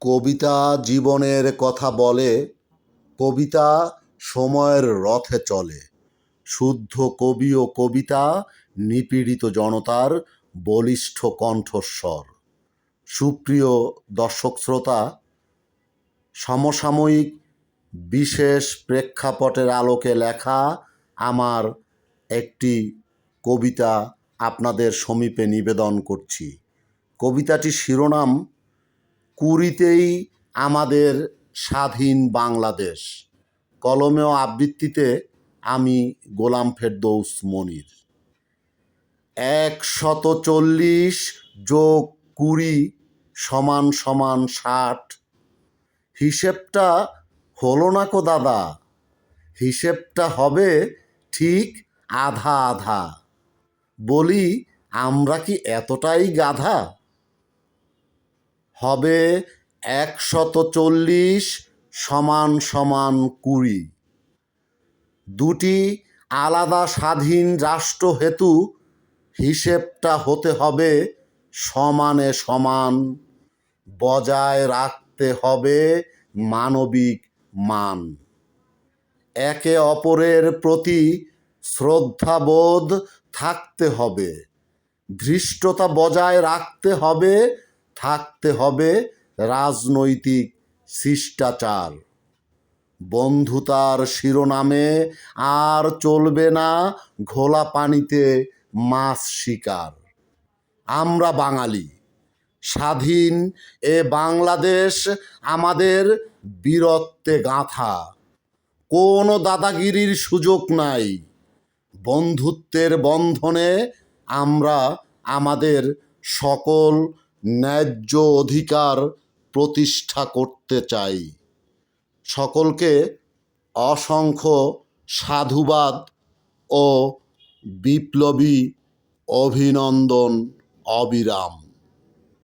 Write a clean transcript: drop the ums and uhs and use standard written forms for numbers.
কবিতা জীবনের কথা বলে, কবিতা সময়ের রথে চলে। শুদ্ধ কবি ও কবিতা নিপীড়িত জনতার বলিষ্ঠ কণ্ঠস্বর। সুপ্রিয় দর্শক শ্রোতা, সমসাময়িক বিশেষ প্রেক্ষাপটের আলোকে লেখা আমার একটি কবিতা আপনাদের সমীপে নিবেদন করছি। কবিতাটির শিরোনাম কুড়িতেই আমাদের স্বাধীন বাংলাদেশ। কলমে ও আবৃত্তিতে আমি গোলাম ফেরদৌস মনির। ১৪০ যোগ ২০ সমান সমান ৬০। হিসেবটা হলো না কো দাদা, হিসেবটা হবে ঠিক আধা আধা। বলি আমরা কি এতটাই গাধা? হবে ১৪০ সমান সমান ২০। দুটি আলাদা স্বাধীন রাষ্ট্র হেতু হিসেবটা হতে হবে সমানে সমান। বজায় রাখতে হবে মানবিক মান। একে অপরের প্রতি শ্রদ্ধাবোধ থাকতে হবে। ধৃষ্টতা বজায় রাখতে হবে, থাকতে হবে রাজনৈতিক শিষ্টাচার। বন্ধুতার শিরোনামে আর চলবে না ঘোলা পানিতে মাছ শিকার। আমরা বাঙালি, স্বাধীন এ বাংলাদেশ আমাদের বীরত্বে গাঁথা। কোনো দাদাগিরির সুযোগ নাই। বন্ধুত্বের বন্ধনে আমরা আমাদের সকল ন্যায্য অধিকার প্রতিষ্ঠা করতে চাই। সকলকে অসংখ্য সাধুবাদ ও বিপ্লবী অভিনন্দন অবিরাম।